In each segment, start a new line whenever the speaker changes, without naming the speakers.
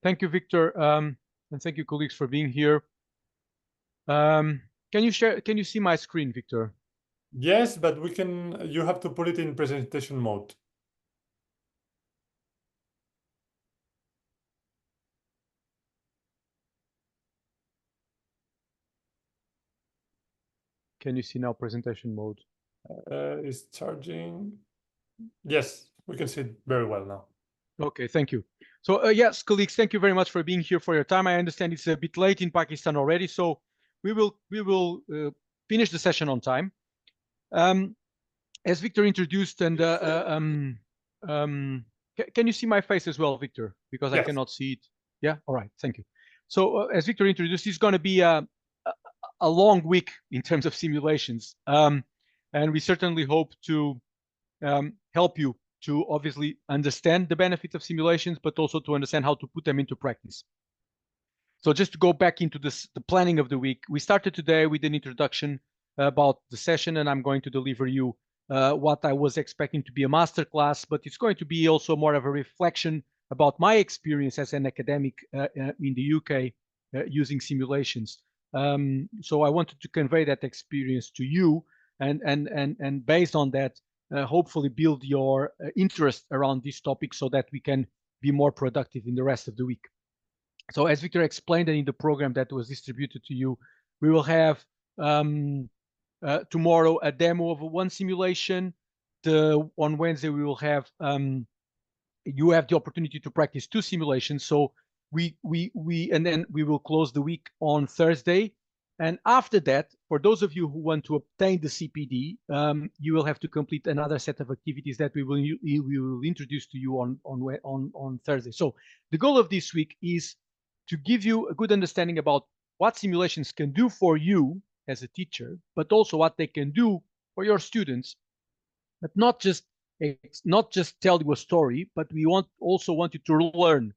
Thank you, Victor, and thank you, colleagues, for being here. Can you share? Can you see my screen, Victor?
Yes, but we can. You have to put it in presentation mode.
Can you see now presentation mode?
It's charging. Yes, we can see it very well now.
Okay, thank you. So yes, colleagues, thank you very much for being here for your time. I understand it's a bit late in Pakistan already, so we will finish the session on time. As Victor introduced, and can you see my face as well, Victor? Because
Yes.
I cannot see it. Yeah. All right. Thank you. So as Victor introduced, it's going to be a long week in terms of simulations, and we certainly hope to help you to obviously understand the benefits of simulations, but also to understand how to put them into practice. So just to go back into the planning of the week, we started today with an introduction about the session, and I'm going to deliver you what I was expecting to be a masterclass, but it's going to be also more of a reflection about my experience as an academic in the UK using simulations. So I wanted to convey that experience to you, and based on that, hopefully build your interest around this topic so that we can be more productive in the rest of the week. So as Victor explained in the program that was distributed to you, we will have tomorrow a demo of one simulation. On Wednesday, we will have, you have the opportunity to practice 2 simulations. So and then we will close the week on Thursday. And after that, for those of you who want to obtain the CPD, you will have to complete another set of activities that we will introduce to you on Thursday. So the goal of this week is to give you a good understanding about what simulations can do for you as a teacher, but also what they can do for your students, but not just tell you a story, but we also want you to learn.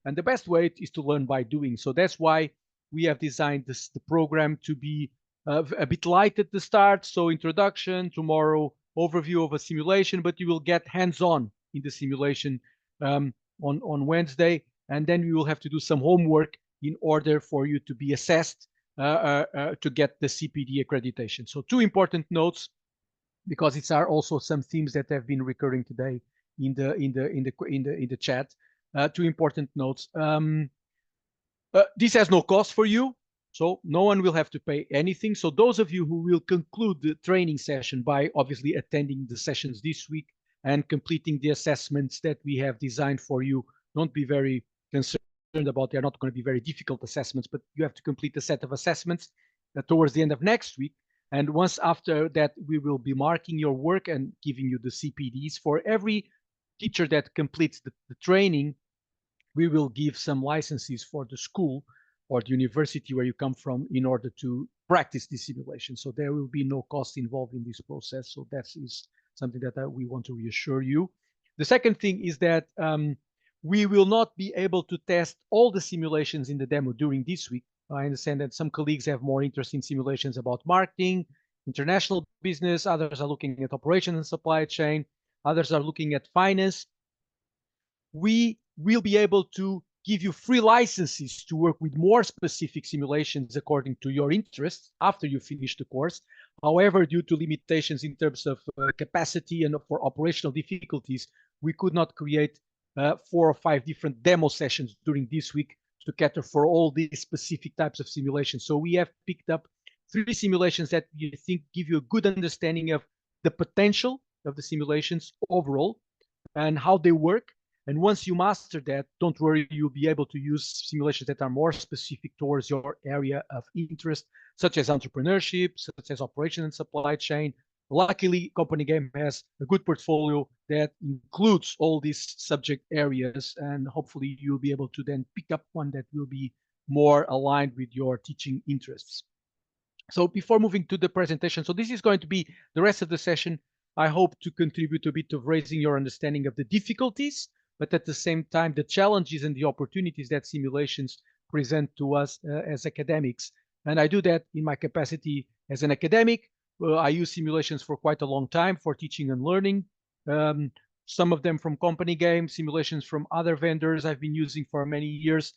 And the best way is to learn by doing. So that's why we have designed the program to be a bit light at the start. So introduction, tomorrow overview of a simulation, but you will get hands-on in the simulation on Wednesday. And then we will have to do some homework in order for you to be assessed to get the CPD accreditation. So 2 important notes, because it's also some themes that have been recurring today in the chat. 2 important notes. This has no cost for you, so no one will have to pay anything. So those of you who will conclude the training session by obviously attending the sessions this week and completing the assessments that we have designed for you, don't be very concerned about. They're not going to be very difficult assessments, but you have to complete a set of assessments towards the end of next week. And once after that, we will be marking your work and giving you the CPDs. For every teacher that completes the training, we will give some licenses for the school or the university where you come from in order to practice this simulation. So there will be no cost involved in this process. So that is something that we want to reassure you. The second thing is that we will not be able to test all the simulations in the demo during this week. I understand that some colleagues have more interest in simulations about marketing, international business. Others are looking at operations and supply chain. Others are looking at finance. We will be able to give you free licenses to work with more specific simulations according to your interests after you finish the course. However, due to limitations in terms of capacity and for operational difficulties, we could not create 4 or 5 different demo sessions during this week to cater for all these specific types of simulations. So we have picked up 3 simulations that we think give you a good understanding of the potential of the simulations overall and how they work. And once you master that, don't worry, you'll be able to use simulations that are more specific towards your area of interest, such as entrepreneurship, such as operation and supply chain. Luckily, Company Game has a good portfolio that includes all these subject areas, and hopefully you'll be able to then pick up one that will be more aligned with your teaching interests. So before moving to the presentation, so this is going to be the rest of the session. I hope to contribute a bit of raising your understanding of the difficulties, but at the same time, the challenges and the opportunities that simulations present to us as academics. And I do that in my capacity as an academic. I use simulations for quite a long time for teaching and learning. some of them from CompanyGames, simulations from other vendors I've been using for many years.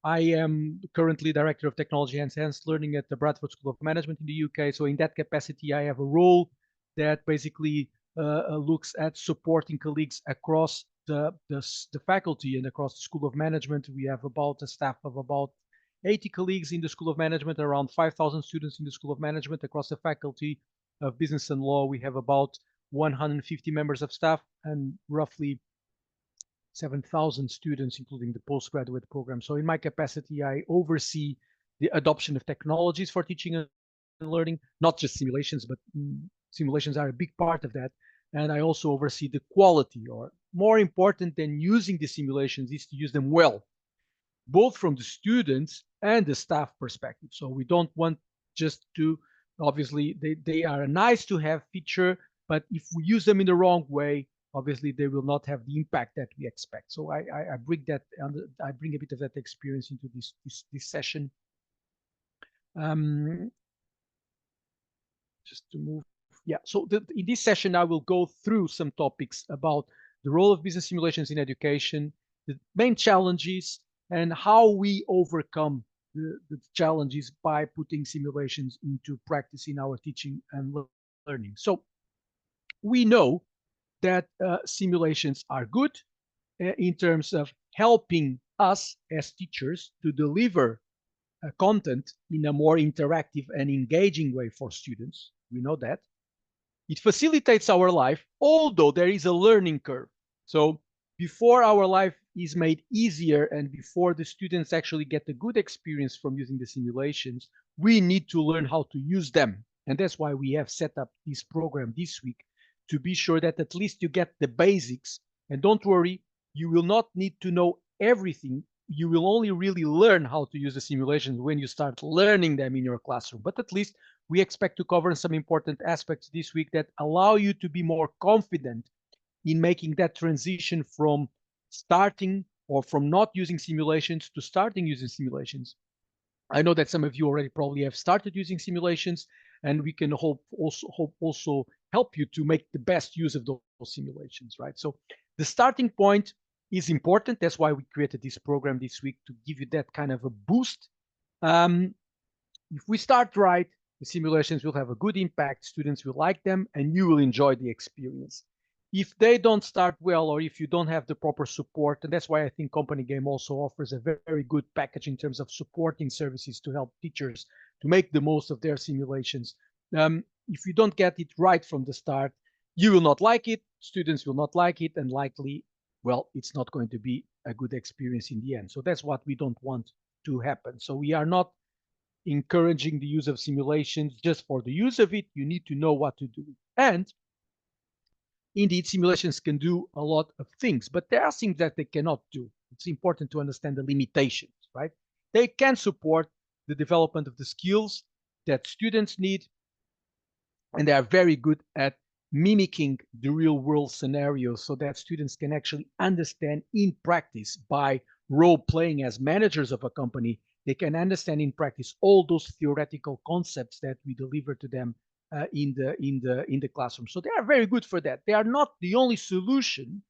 I am currently Director of Technology and Enhanced Learning at the Bradford School of Management in the UK. So in that capacity, I have a role that basically looks at supporting colleagues across the faculty and across the School of Management. We have about a staff of about 80 colleagues in the School of Management, around 5,000 students in the School of Management. Across the Faculty of Business and Law, we have about 150 members of staff and roughly 7,000 students, including the postgraduate program. So in my capacity, I oversee the adoption of technologies for teaching and learning, not just simulations, but simulations are a big part of that. And I also oversee the quality, or more important than using the simulations is to use them well, both from the students and the staff perspective. So we don't want just to, obviously, they are a nice to have feature, but if we use them in the wrong way, obviously they will not have the impact that we expect. So I bring that, I bring a bit of that experience into this session. Just to move, yeah. So in this session, I will go through some topics about the role of business simulations in education, the main challenges, and how we overcome the challenges by putting simulations into practice in our teaching and learning. So we know that simulations are good in terms of helping us as teachers to deliver content in a more interactive and engaging way for students. We know that. It facilitates our life, although there is a learning curve. So before our life is made easier and before the students actually get a good experience from using the simulations, we need to learn how to use them. And that's why we have set up this program this week, to be sure that at least you get the basics. And don't worry, you will not need to know everything. You will only really learn how to use the simulations when you start learning them in your classroom. But at least we expect to cover some important aspects this week that allow you to be more confident in making that transition from starting or from not using simulations to starting using simulations. I know that some of you already probably have started using simulations, and we can hope also help you to make the best use of those simulations, right? So the starting point is important. That's why we created this program this week, to give you that kind of a boost. If we start right, the simulations will have a good impact, students will like them, and you will enjoy the experience. If they don't start well, or if you don't have the proper support, and that's why I think CompanyGame also offers a very good package in terms of supporting services to help teachers to make the most of their simulations. If you don't get it right from the start, you will not like it, students will not like it, and likely, well, it's not going to be a good experience in the end. So that's what we don't want to happen. So we are not encouraging the use of simulations just for the use of it. You need to know what to do. And indeed, simulations can do a lot of things, but there are things that they cannot do. It's important to understand the limitations, right? They can support the development of the skills that students need, and they are very good at mimicking the real world scenarios so that students can actually understand in practice by role playing as managers of a company. They can understand in practice all those theoretical concepts that we deliver to them in the classroom. So they are very good for that. They are not the only solution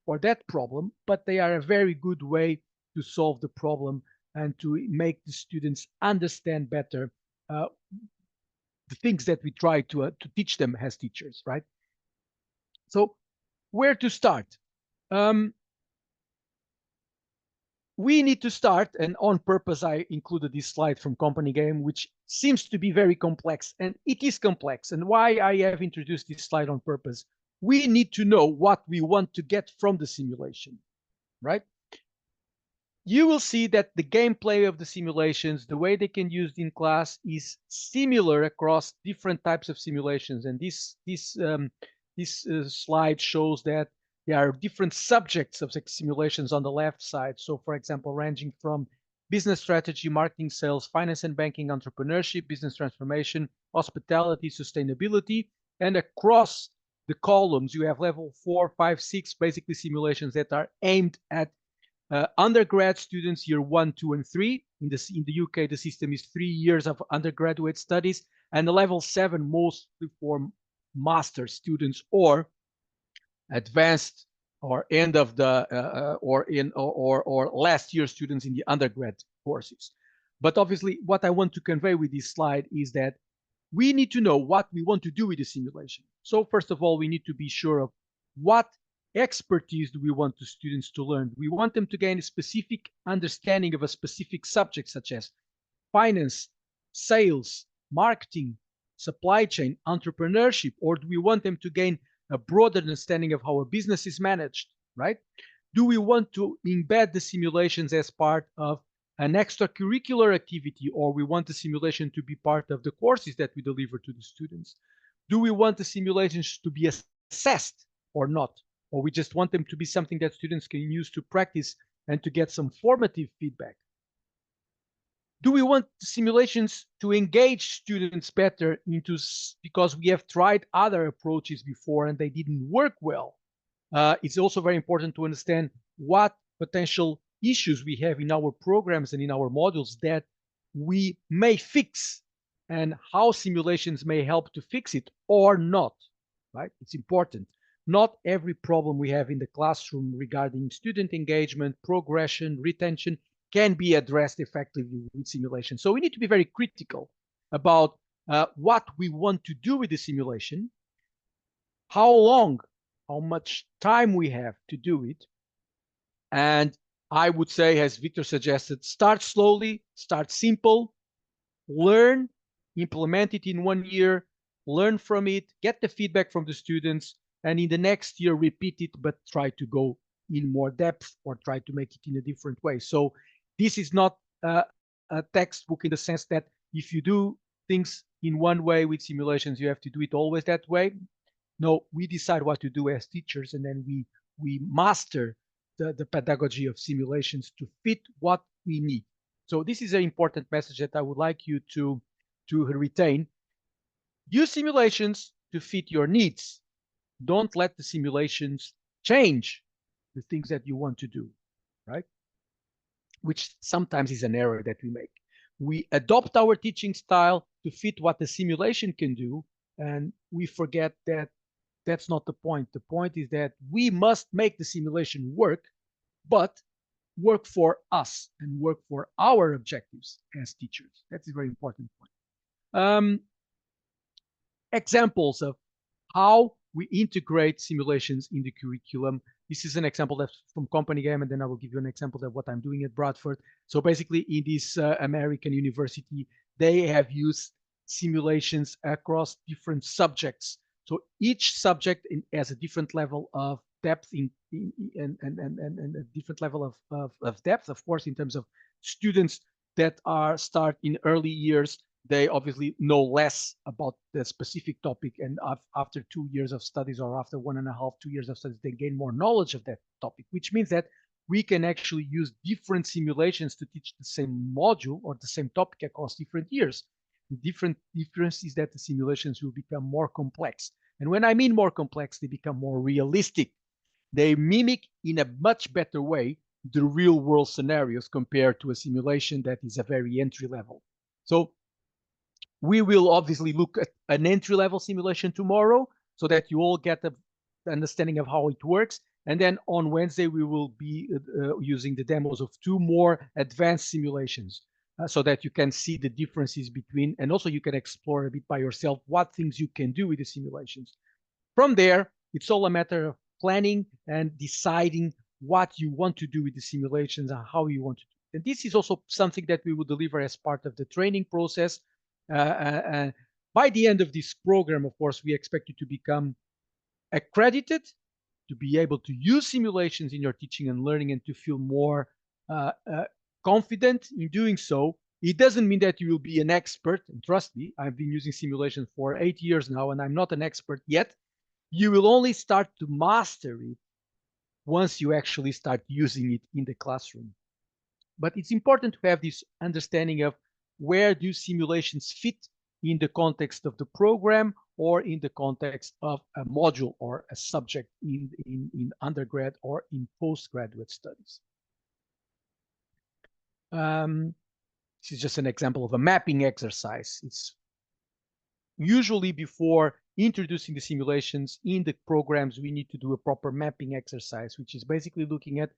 for that problem, but they are a very good way to solve the problem and to make the students understand better the things that we try to teach them as teachers, right? So where to start? We need to start, and on purpose, I included this slide from CompanyGame, which seems to be very complex, and it is complex. And why I have introduced this slide on purpose, we need to know what we want to get from the simulation, right? You will see that the gameplay of the simulations, the way they can use it in class, is similar across different types of simulations. And this slide shows that there are different subjects of simulations on the left side. So, for example, ranging from business strategy, marketing, sales, finance and banking, entrepreneurship, business transformation, hospitality, sustainability, and across the columns, you have level 4, 5, 6, basically simulations that are aimed at undergrad students, year 1, 2, and 3. In the UK, the system is 3 years of undergraduate studies, and the level 7 mostly for master students or advanced or end of the or last year students in the undergrad courses. But obviously, what I want to convey with this slide is that we need to know what we want to do with the simulation. So first of all, we need to be sure of what expertise do we want the students to learn. We want them to gain a specific understanding of a specific subject, such as finance, sales, marketing, supply chain, entrepreneurship, or do we want them to gain a broader understanding of how a business is managed, right? Do we want to embed the simulations as part of an extracurricular activity, or we want the simulation to be part of the courses that we deliver to the students? Do we want the simulations to be assessed or not? Or we just want them to be something that students can use to practice and to get some formative feedback? Do we want the simulations to engage students better because we have tried other approaches before and they didn't work well? It's also very important to understand what potential issues we have in our programs and in our modules that we may fix and how simulations may help to fix it or not, right? It's important. Not every problem we have in the classroom regarding student engagement, progression, retention can be addressed effectively with simulation. So we need to be very critical about what we want to do with the simulation, how long, how much time we have to do it. And I would say, as Victor suggested, start slowly, start simple, learn, implement it in 1 year, learn from it, get the feedback from the students, and in the next year, repeat it, but try to go in more depth or try to make it in a different way. So this is not a textbook in the sense that if you do things in one way with simulations, you have to do it always that way. No, we decide what to do as teachers, and then we master the pedagogy of simulations to fit what we need. So this is an important message that I would like you to retain. Use simulations to fit your needs. Don't let the simulations change the things that you want to do, right? Which sometimes is an error that we make. We adopt our teaching style to fit what the simulation can do, and we forget that that's not the point. The point is that we must make the simulation work, but work for us and work for our objectives as teachers. That's a very important point. Examples of how we integrate simulations in the curriculum. This is an example that's from CompanyGame, and then I will give you an example of what I'm doing at Bradford. So basically, in this American university, they have used simulations across different subjects. So each subject has a different level of depth and a different level of depth, of course, in terms of students that start in early years. They obviously know less about the specific topic, and after 2 years of studies, or after 1.5, 2 years of studies, they gain more knowledge of that topic, which means that we can actually use different simulations to teach the same module or the same topic across different years. The difference is that the simulations will become more complex. And when I mean more complex, they become more realistic. They mimic in a much better way the real world scenarios compared to a simulation that is a very entry level. So we will obviously look at an entry-level simulation tomorrow so that you all get an understanding of how it works. And then on Wednesday, we will be using the demos of 2 more advanced simulations so that you can see the differences between, and also you can explore a bit by yourself what things you can do with the simulations. From there, it's all a matter of planning and deciding what you want to do with the simulations and how you want to do it. And this is also something that we will deliver as part of the training process. By the end of this program, of course, we expect you to become accredited, to be able to use simulations in your teaching and learning, and to feel more confident in doing so. It doesn't mean that you will be an expert, and trust me, I've been using simulations for 8 years now, and I'm not an expert yet. You will only start to master it once you actually start using it in the classroom. But it's important to have this understanding of where do simulations fit in the context of the program or in the context of a module or a subject in undergrad or in postgraduate studies. This is just an example of a mapping exercise. It's usually before introducing the simulations in the programs, we need to do a proper mapping exercise, which is basically looking at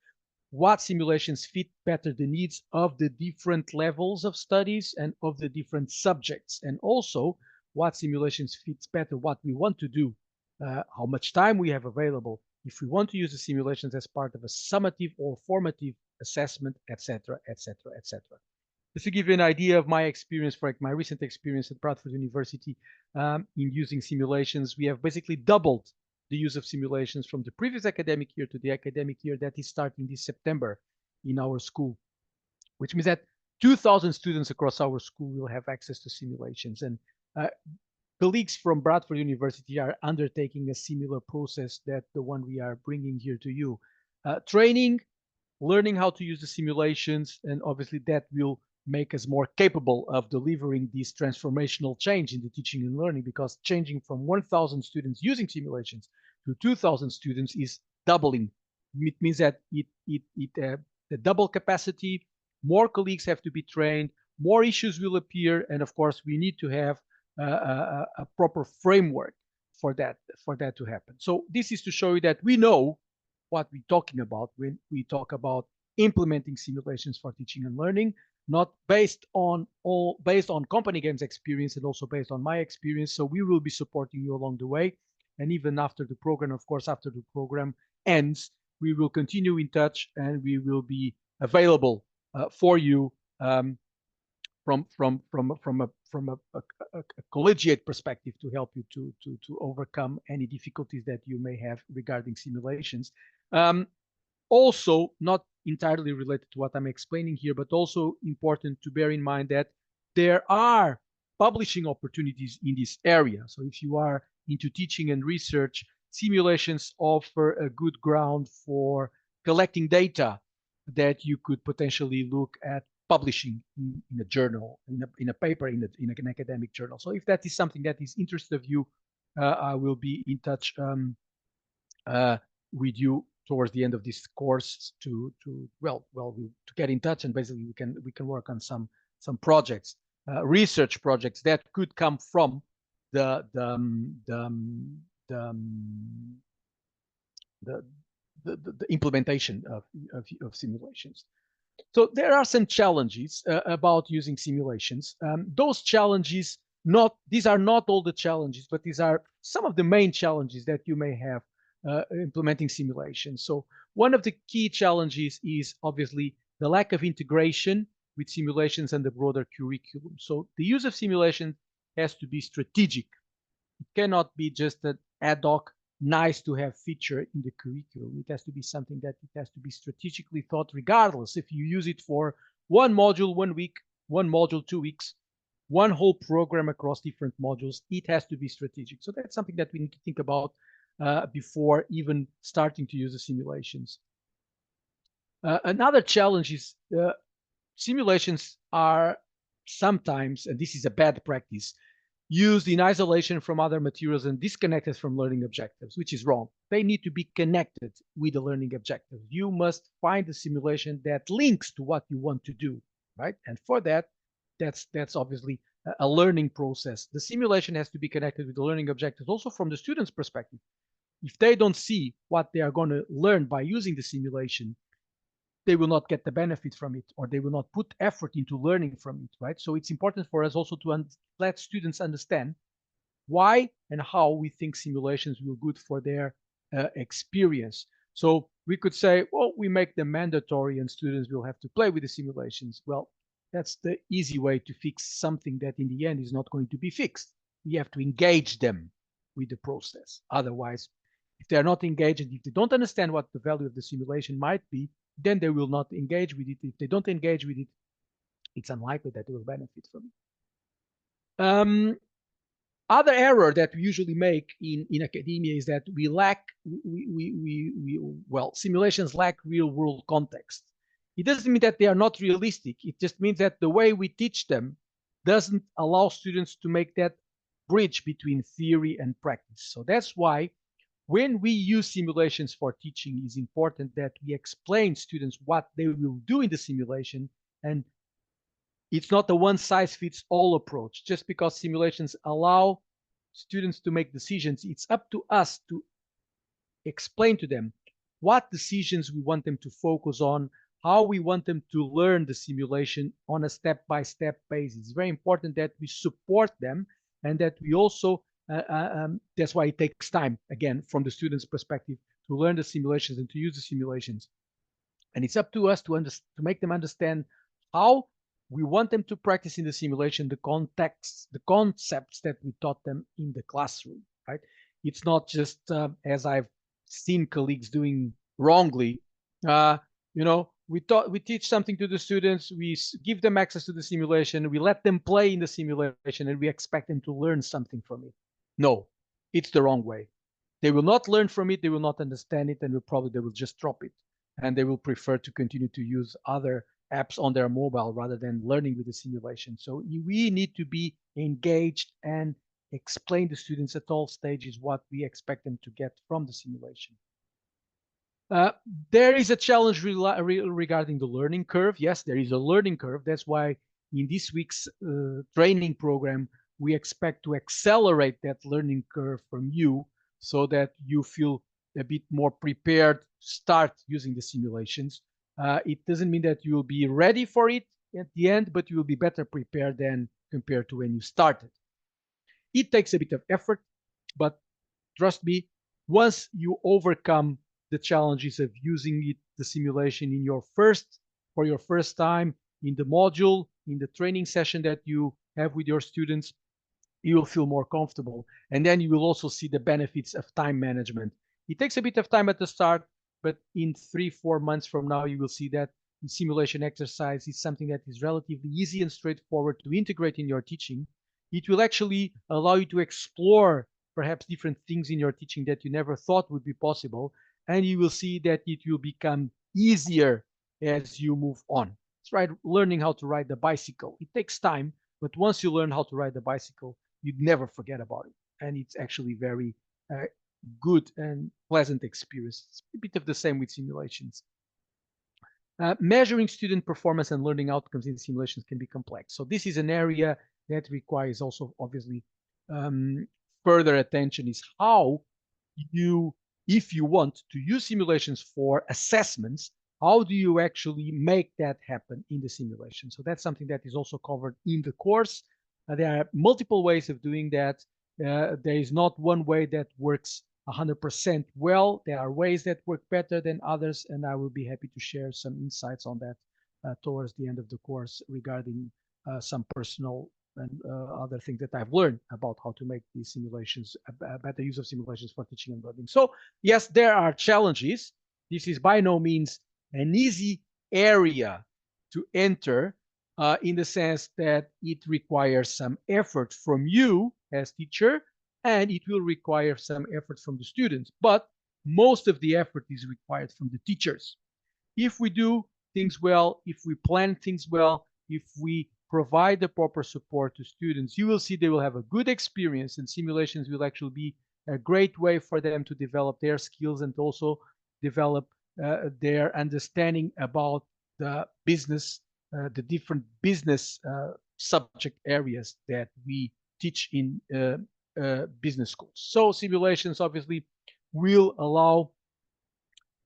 what simulations fit better the needs of the different levels of studies and of the different subjects, and also what simulations fits better what we want to do, how much time we have available, if we want to use the simulations as part of a summative or formative assessment, etc., etc., etc. Just to give you an idea of my experience, for my recent experience at Bradford University in using simulations, we have basically doubled the use of simulations from the previous academic year to the academic year that is starting this September in our school, which means that 2,000 students across our school will have access to simulations. And colleagues from Bradford University are undertaking a similar process that the one we are bringing here to you. Training, learning how to use the simulations, and obviously that will make us more capable of delivering this transformational change in the teaching and learning, because changing from 1,000 students using simulations to 2,000 students is doubling. It means that the double capacity, more colleagues have to be trained, more issues will appear, and of course we need to have a proper framework for that to happen. So this is to show you that we know what we're talking about when we talk about implementing simulations for teaching and learning, not based on CompanyGame's experience and also based on my experience. So we will be supporting you along the way. And even after the program, of course, after the program ends, we will continue in touch and we will be available for you from a collegiate perspective to help you to overcome any difficulties that you may have regarding simulations. Also, not entirely related to what I'm explaining here, but also important to bear in mind that there are publishing opportunities in this area. So if you are into teaching and research, simulations offer a good ground for collecting data that you could potentially look at publishing in a journal, in a paper, in an academic journal. So if that is something that is interest of you, I will be in touch with you towards the end of this course to get in touch, and basically we can work on some projects, research projects that could come from the implementation of simulations. So there are some challenges about using simulations. Those challenges, these are not all the challenges, but these are some of the main challenges that you may have implementing simulations. So one of the key challenges is obviously the lack of integration with simulations and the broader curriculum. So the use of simulation has to be strategic. It cannot be just an ad hoc, nice to have feature in the curriculum. It has to be something that it has to be strategically thought, regardless if you use it for one module 1 week, one module 2 weeks, one whole program across different modules. It has to be strategic. So that's something that we need to think about before even starting to use the simulations. Another challenge is simulations are sometimes, and this is a bad practice, used in isolation from other materials and disconnected from learning objectives, which is wrong. They need to be connected with the learning objectives. You must find a simulation that links to what you want to do, right? And for that, that's obviously a learning process. The simulation has to be connected with the learning objectives also from the student's perspective. If they don't see what they are going to learn by using the simulation, they will not get the benefit from it, or they will not put effort into learning from it, right? So it's important for us also to let students understand why and how we think simulations will be good for their experience. So we could say, well, we make them mandatory and students will have to play with the simulations. Well, that's the easy way to fix something that in the end is not going to be fixed. We have to engage them with the process. Otherwise, if they're not engaged and if they don't understand what the value of the simulation might be, then they will not engage with it. If they don't engage with it, it's unlikely that they will benefit from it. Other error that we usually make in academia is that simulations lack real world context. It doesn't mean that they are not realistic. It just means that the way we teach them doesn't allow students to make that bridge between theory and practice. So that's why when we use simulations for teaching, it's important that we explain students what they will do in the simulation, and it's not a one-size-fits-all approach. Just because simulations allow students to make decisions. It's up to us to explain to them what decisions we want them to focus on, how we want them to learn the simulation on a step-by-step basis. It's very important that we support them and that we also, that's why it takes time, again, from the student's perspective, to learn the simulations and to use the simulations. And it's up to us to make them understand how we want them to practice in the simulation, the context, the concepts that we taught them in the classroom, right? It's not just as I've seen colleagues doing wrongly. We teach something to the students, we give them access to the simulation, we let them play in the simulation, and we expect them to learn something from it. No, it's the wrong way. They will not learn from it, they will not understand it, and they will just drop it. And they will prefer to continue to use other apps on their mobile rather than learning with the simulation. So we need to be engaged and explain to students at all stages what we expect them to get from the simulation. There is a challenge regarding the learning curve. Yes, there is a learning curve. That's why in this week's training program, we expect to accelerate that learning curve from you so that you feel a bit more prepared to start using the simulations. It doesn't mean that you will be ready for it at the end, but you will be better prepared than compared to when you started. It takes a bit of effort, but trust me, once you overcome the challenges of using the simulation for your first time in the module, in the training session that you have with your students, you will feel more comfortable. And then you will also see the benefits of time management. It takes a bit of time at the start, but in 3-4 months from now, you will see that the simulation exercise is something that is relatively easy and straightforward to integrate in your teaching. It will actually allow you to explore perhaps different things in your teaching that you never thought would be possible. And you will see that it will become easier as you move on. It's right, learning how to ride the bicycle. It takes time, but once you learn how to ride the bicycle, you'd never forget about it. And it's actually very good and pleasant experience. It's a bit of the same with simulations. Measuring student performance and learning outcomes in simulations can be complex. So this is an area that requires also, obviously, further attention is how you, if you want to use simulations for assessments, how do you actually make that happen in the simulation? So that's something that is also covered in the course. There are multiple ways of doing that. There is not one way that works 100% well. There are ways that work better than others, and I will be happy to share some insights on that towards the end of the course regarding some personal and other things that I've learned about how to make these simulations, better use of simulations for teaching and learning. So yes, there are challenges. This is by no means an easy area to enter in the sense that it requires some effort from you as teacher, and it will require some effort from the students. But most of the effort is required from the teachers. If we do things well, if we plan things well, if we provide the proper support to students, you will see they will have a good experience, and simulations will actually be a great way for them to develop their skills and also develop their understanding about the business, the different business subject areas that we teach in business schools. So simulations obviously will allow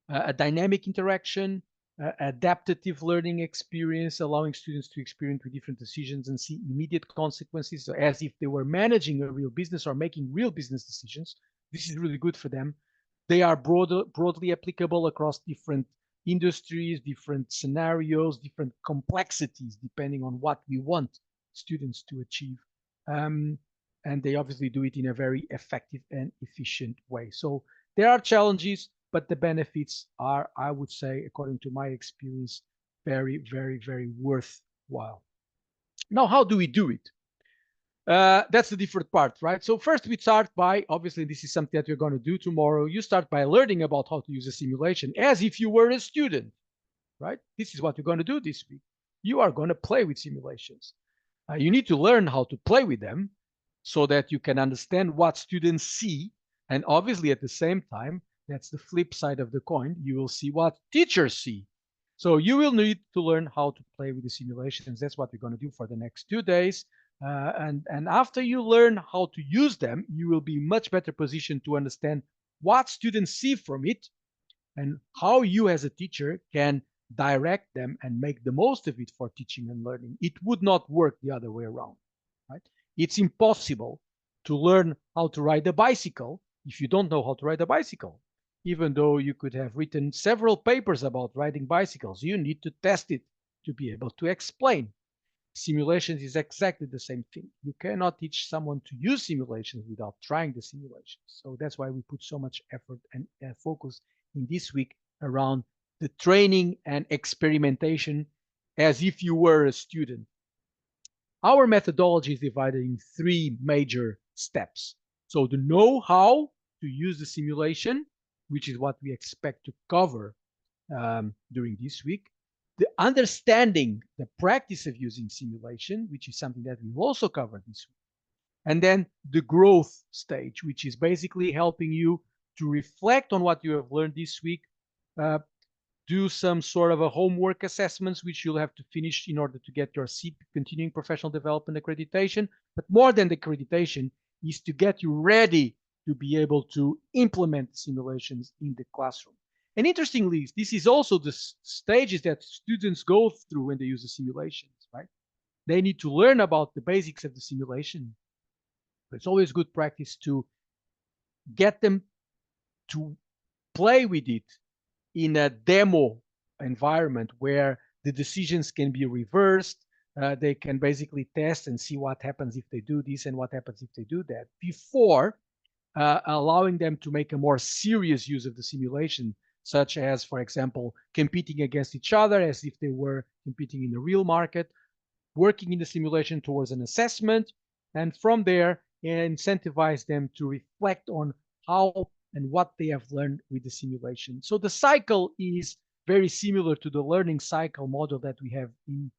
a dynamic interaction, adaptive learning experience, allowing students to experience with different decisions and see immediate consequences, so as if they were managing a real business or making real business decisions. This is really good for them. They are broadly applicable across different industries, different scenarios, different complexities, depending on what we want students to achieve. And they obviously do it in a very effective and efficient way. So there are challenges, but the benefits are, I would say, according to my experience, very, very, very worthwhile. Now, how do we do it? That's the different part, right? So first we start by, obviously this is something that we're going to do tomorrow. You start by learning about how to use a simulation as if you were a student, right? This is what you're going to do this week. You are going to play with simulations. You need to learn how to play with them so that you can understand what students see. And obviously at the same time, that's the flip side of the coin, you will see what teachers see. So you will need to learn how to play with the simulations. That's what we're going to do for the next 2 days. And after you learn how to use them, you will be much better positioned to understand what students see from it and how you as a teacher can direct them and make the most of it for teaching and learning. It would not work the other way around, right? It's impossible to learn how to ride a bicycle if you don't know how to ride a bicycle. Even though you could have written several papers about riding bicycles, you need to test it to be able to explain. Simulations is exactly the same thing. You cannot teach someone to use simulations without trying the simulations. So that's why we put so much effort and focus in this week around the training and experimentation as if you were a student. Our methodology is divided in three major steps. So the know-how to use the simulation, which is what we expect to cover during this week. The understanding, the practice of using simulation, which is something that we've also covered this week. And then the growth stage, which is basically helping you to reflect on what you have learned this week, do some sort of a homework assessments, which you'll have to finish in order to get your CP, continuing professional development accreditation. But more than the accreditation is to get you ready to be able to implement simulations in the classroom. And interestingly, this is also the stages that students go through when they use the simulations, right? They need to learn about the basics of the simulation. But it's always good practice to get them to play with it in a demo environment where the decisions can be reversed. They can basically test and see what happens if they do this and what happens if they do that before allowing them to make a more serious use of the simulation, such as, for example, competing against each other as if they were competing in the real market, working in the simulation towards an assessment, and from there, incentivize them to reflect on how and what they have learned with the simulation. So the cycle is very similar to the learning cycle model that we have in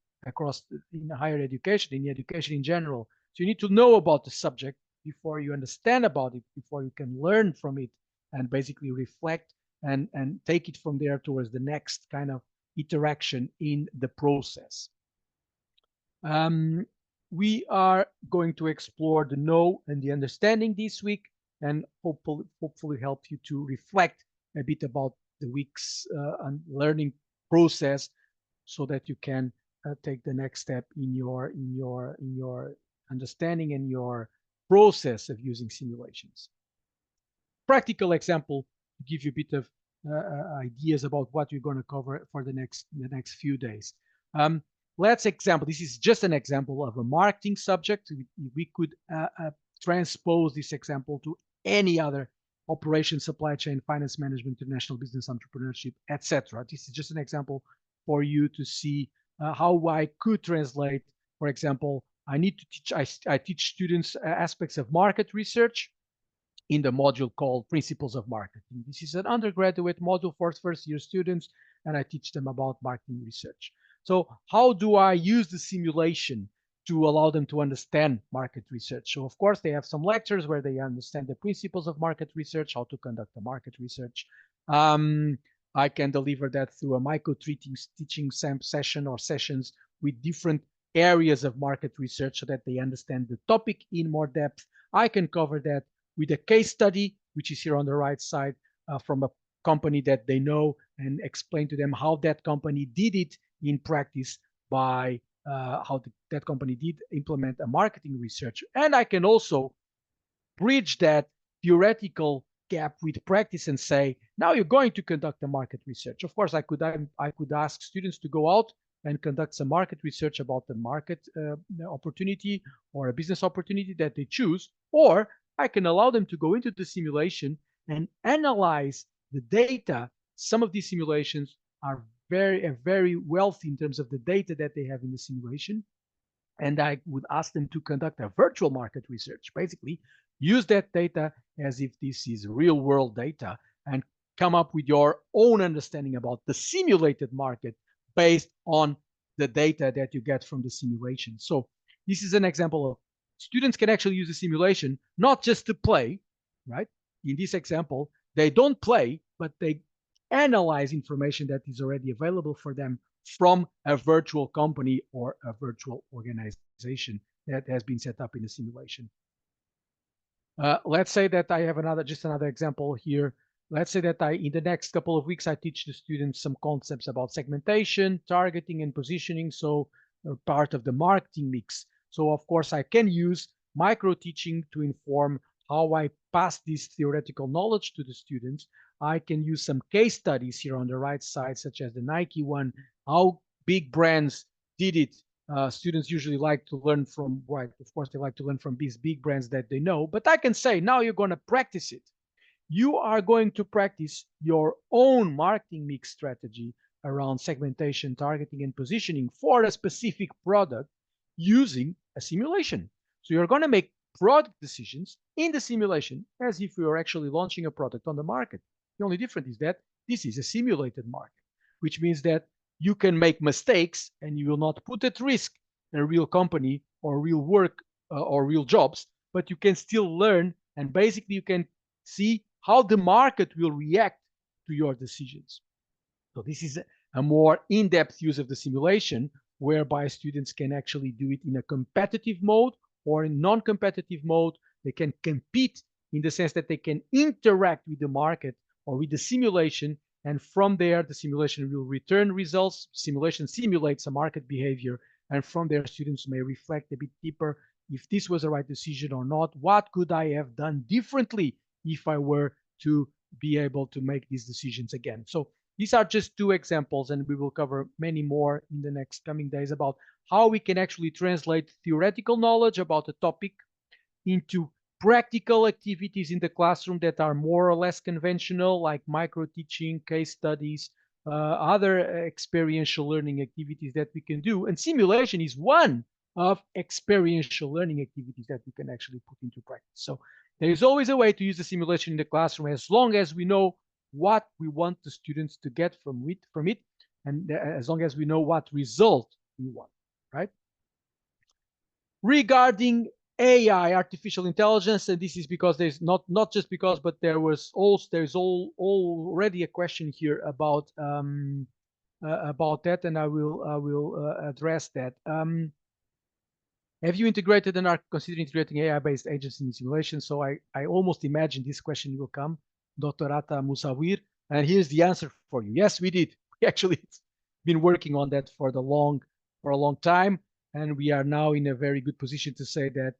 higher education, in education in general. So you need to know about the subject before you understand about it, before you can learn from it and basically reflect and take it from there towards the next kind of interaction in the process. We are going to explore the know and the understanding this week, and hopefully help you to reflect a bit about the week's learning process, so that you can take the next step in your understanding and your process of using simulations. Practical example to give you a bit of ideas about what we're going to cover for the next few days. Let's example. This is just an example of a marketing subject. We could transpose this example to any other operation, supply chain, finance management, international business, entrepreneurship, etc. This is just an example for you to see how I could translate. For example, I need to teach. I teach students aspects of market research in the module called Principles of Marketing. This is an undergraduate module for first-year students, and I teach them about marketing research. So how do I use the simulation to allow them to understand market research? So of course, they have some lectures where they understand the principles of market research, how to conduct the market research. I can deliver that through a micro teaching session or sessions with different areas of market research so that they understand the topic in more depth. I can cover that with a case study, which is here on the right side, from a company that they know, and explain to them how that company did it in practice by how that company did implement a marketing research. And I can also bridge that theoretical gap with practice and say, now you're going to conduct a market research. Of course, I could ask students to go out and conduct some market research about the market opportunity or a business opportunity that they choose, or I can allow them to go into the simulation and analyze the data. Some of these simulations are very wealthy in terms of the data that they have in the simulation. And I would ask them to conduct a virtual market research, basically use that data as if this is real world data and come up with your own understanding about the simulated market based on the data that you get from the simulation. So this is an example of students can actually use the simulation, not just to play, right? In this example, they don't play, but they analyze information that is already available for them from a virtual company or a virtual organization that has been set up in the simulation. Let's say that I have just another example here. Let's say that in the next couple of weeks, I teach the students some concepts about segmentation, targeting, and positioning. So part of the marketing mix. So of course, I can use micro teaching to inform how I pass this theoretical knowledge to the students. I can use some case studies here on the right side, such as the Nike one, how big brands did it. Students usually like to learn from, right, of course, they like to learn from these big brands that they know, but I can say, now you're going to practice it. You are going to practice your own marketing mix strategy around segmentation, targeting, and positioning for a specific product using a simulation. So you're going to make product decisions in the simulation as if you were actually launching a product on the market. The only difference is that this is a simulated market, which means that you can make mistakes and you will not put at risk a real company or real work or real jobs, but you can still learn, and basically you can see how the market will react to your decisions. So this is a more in-depth use of the simulation, whereby students can actually do it in a competitive mode or in non-competitive mode. They can compete in the sense that they can interact with the market or with the simulation, and from there the simulation will return results. Simulation simulates a market behavior, and from there students may reflect a bit deeper if this was the right decision or not. What could I have done differently if I were to be able to make these decisions again? So these are just two examples, and we will cover many more in the next coming days about how we can actually translate theoretical knowledge about a topic into practical activities in the classroom that are more or less conventional, like micro teaching, case studies, other experiential learning activities that we can do. And simulation is one of experiential learning activities that we can actually put into practice. So there is always a way to use the simulation in the classroom, as long as we know what we want the students to get from it, and as long as we know what result we want, right? Regarding AI, artificial intelligence, and this is because there's not just because, but there's already a question here about that, and I will address that. Have you integrated and are considering integrating AI-based agents in simulation? So I almost imagine this question will come, Dr. Atta Musawir, and here's the answer for you. Yes, we did. We actually been working on that for a long time, and we are now in a very good position to say that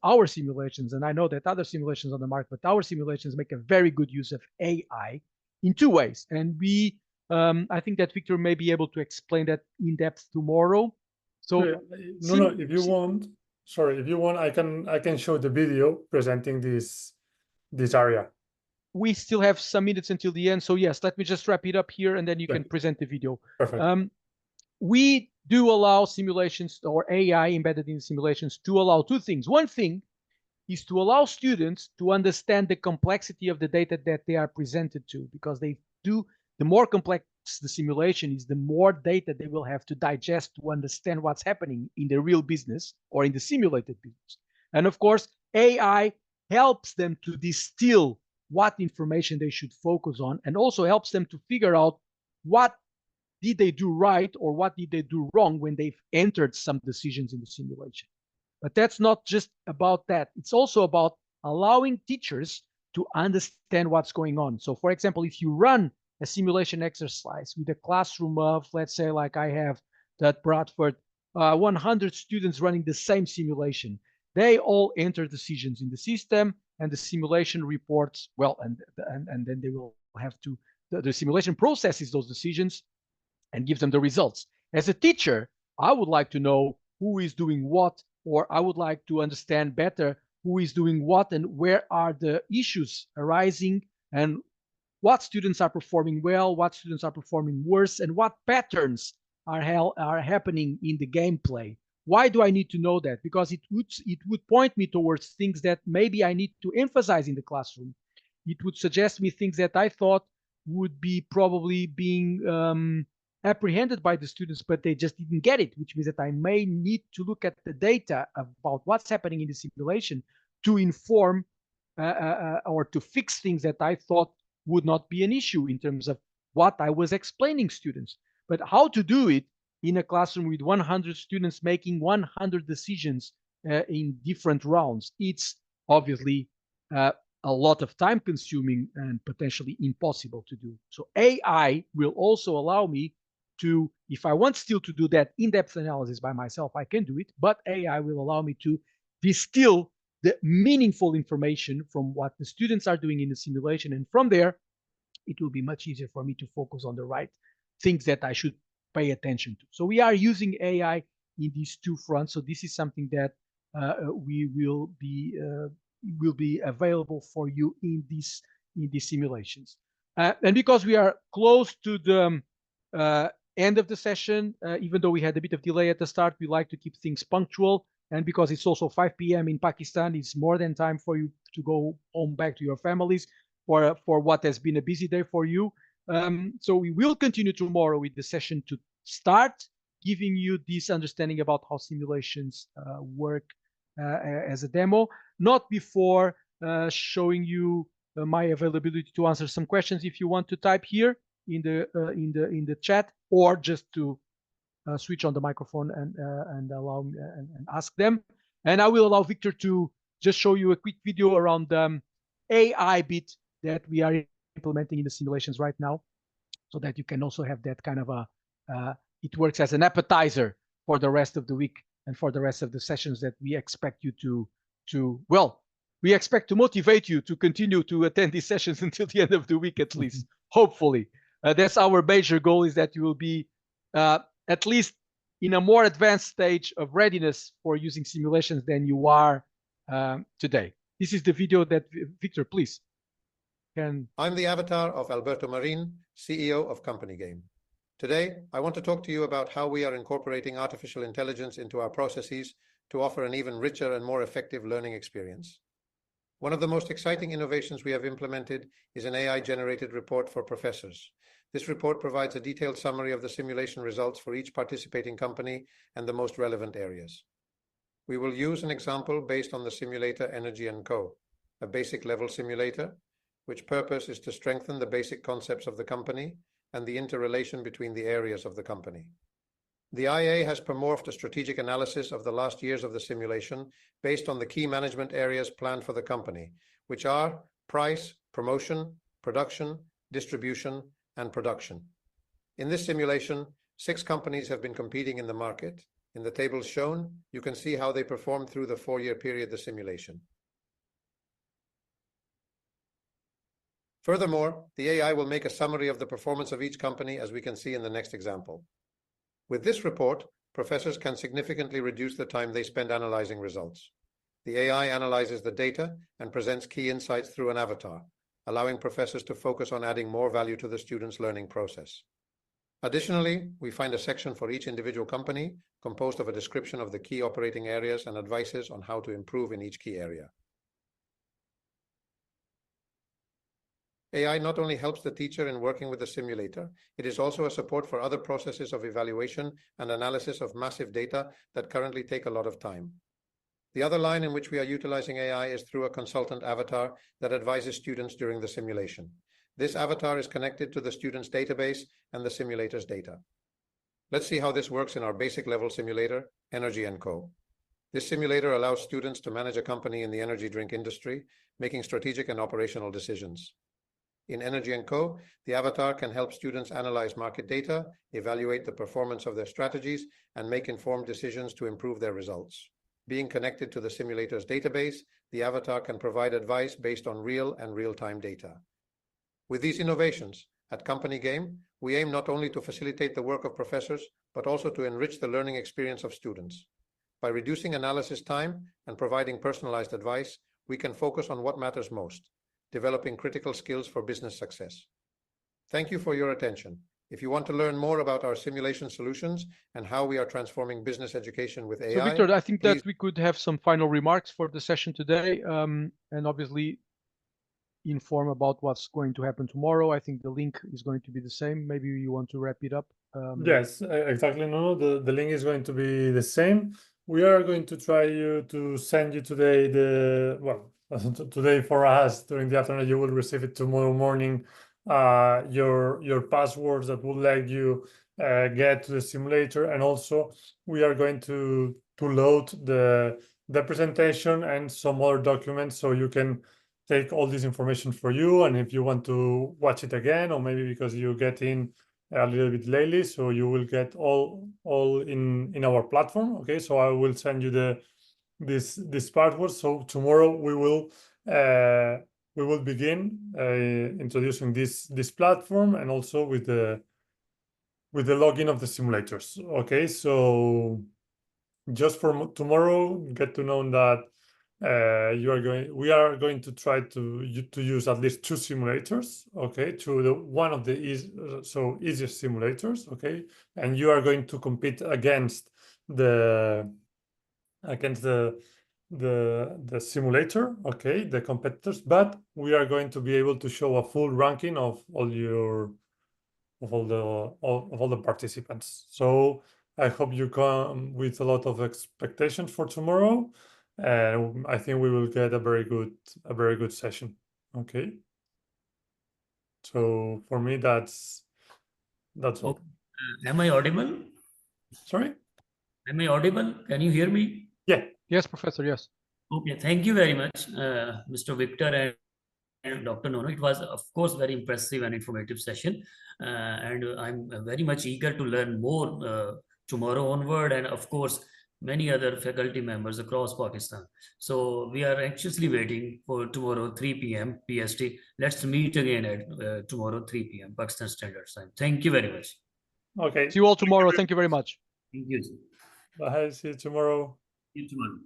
our simulations, and I know that other simulations on the market, but our simulations make a very good use of AI in two ways. And I think that Victor may be able to explain that in depth tomorrow. So
no, if you want, I can show the video presenting this area.
We still have some minutes until the end, so yes, let me just wrap it up here, and then you can present the video.
Perfect.
We do allow simulations or AI embedded in simulations to allow two things. One thing is to allow students to understand the complexity of the data that they are presented to, because the more complex the simulation is, the more data they will have to digest to understand what's happening in the real business or in the simulated business. And of course, AI helps them to distill what information they should focus on, and also helps them to figure out what did they do right or what did they do wrong when they've entered some decisions in the simulation. But that's not just about that. It's also about allowing teachers to understand what's going on. So for example, if you run a simulation exercise with a classroom of, let's say, like I have at Bradford, 100 students running the same simulation, they all enter decisions in the system, and the simulation reports, well, and then they will have to, the simulation processes those decisions and gives them the results. As a teacher, I would like to know who is doing what, or I would like to understand better who is doing what and where are the issues arising, and what students are performing well, what students are performing worse, and what patterns are happening in the gameplay. Why do I need to know that? Because it would point me towards things that maybe I need to emphasize in the classroom. It would suggest me things that I thought would be probably being apprehended by the students, but they just didn't get it, which means that I may need to look at the data about what's happening in the simulation to inform or to fix things that I thought would not be an issue in terms of what I was explaining students. But how to do it in a classroom with 100 students making 100 decisions in different rounds. It's obviously a lot of time consuming and potentially impossible to do. So AI will also allow me to, if I want still to do that in-depth analysis by myself, I can do it, but AI will allow me to distill the meaningful information from what the students are doing in the simulation. And from there, it will be much easier for me to focus on the right things that I should pay attention to. So we are using AI in these two fronts. So this is something that we will be available for you in these simulations. And because we are close to the end of the session, even though we had a bit of delay at the start, we like to keep things punctual. And because it's also 5 p.m. in Pakistan, it's more than time for you to go home back to your families for what has been a busy day for you. So we will continue tomorrow with the session to start giving you this understanding about how simulations work as a demo, not before showing you my availability to answer some questions if you want to type here in the chat, or just to switch on the microphone and allow me and ask them. And I will allow Victor to just show you a quick video around the AI bit that we are implementing in the simulations right now, so that you can also have that kind of it works as an appetizer for the rest of the week and for the rest of the sessions that we expect you we expect to motivate you to continue to attend these sessions until the end of the week, at least, hopefully. That's our major goal, is that you will be at least in a more advanced stage of readiness for using simulations than you are today. This is the video that, Victor, please.
I'm the avatar of Alberto Marin, CEO of CompanyGame. Today, I want to talk to you about how we are incorporating artificial intelligence into our processes to offer an even richer and more effective learning experience. One of the most exciting innovations we have implemented is an AI-generated report for professors. This report provides a detailed summary of the simulation results for each participating company and the most relevant areas. We will use an example based on the simulator Energy & Co., a basic level simulator, which purpose is to strengthen the basic concepts of the company and the interrelation between the areas of the company. The IA has performed a strategic analysis of the last years of the simulation based on the key management areas planned for the company, which are price, promotion, production, distribution, and production. In this simulation, 6 companies have been competing in the market. In the tables shown, you can see how they performed through the 4-year period of the simulation. Furthermore, the AI will make a summary of the performance of each company, as we can see in the next example. With this report, professors can significantly reduce the time they spend analyzing results. The AI analyzes the data and presents key insights through an avatar, allowing professors to focus on adding more value to the students' learning process. Additionally, we find a section for each individual company composed of a description of the key operating areas and advices on how to improve in each key area. AI not only helps the teacher in working with the simulator, it is also a support for other processes of evaluation and analysis of massive data that currently take a lot of time. The other line in which we are utilizing AI is through a consultant avatar that advises students during the simulation. This avatar is connected to the student's database and the simulator's data. Let's see how this works in our basic level simulator, Energy & Co. This simulator allows students to manage a company in the energy drink industry, making strategic and operational decisions. In Energy & Co., the avatar can help students analyze market data, evaluate the performance of their strategies, and make informed decisions to improve their results. Being connected to the simulator's database, the avatar can provide advice based on real and real-time data. With these innovations, at CompanyGame, we aim not only to facilitate the work of professors, but also to enrich the learning experience of students. By reducing analysis time and providing personalized advice, we can focus on what matters most, developing critical skills for business success. Thank you for your attention. If you want to learn more about our simulation solutions and how we are transforming business education with AI...
So Victor, I think that we could have some final remarks for the session today, and obviously inform about what's going to happen tomorrow. I think the link is going to be the same. Maybe you want to wrap it up.
Yes, exactly. No, the link is going to be the same. We are going to try to send you today today for us during the afternoon. You will receive it tomorrow morning. Your passwords that will let you get to the simulator, and also we are going to load the presentation and some other documents so you can take all this information for you, and if you want to watch it again, or maybe because you get in a little bit lately, so you will get all in our platform. Okay, so I will send you this password. So tomorrow we will begin introducing this platform, and also with the login of the simulators. Okay, so just for tomorrow, get to know that we are going to try to use at least 2 simulators. Okay, to one of the easiest simulators. Okay, and you are going to compete against the simulator. Okay, the competitors, but we are going to be able to show a full ranking of all the participants. So I hope you come with a lot of expectations for tomorrow, and I think we will get a very good session. Okay. So for me, that's all.
Am I audible?
Sorry?
Am I audible? Can you hear me?
Yeah.
Yes, Professor. Yes.
Okay. Thank you very much, Mr. Victor and Dr. Nono. It was, of course, very impressive and informative session. And I'm very much eager to learn more tomorrow onward, and of course, many other faculty members across Pakistan. So we are anxiously waiting for tomorrow, 3 p.m. PST. Let's meet again at tomorrow, 3 p.m. Pakistan Standard Time. Thank you very much.
Okay.
See you all tomorrow. Thank you very much.
Thank you.
Bye. See you tomorrow.
See you tomorrow.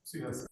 See you.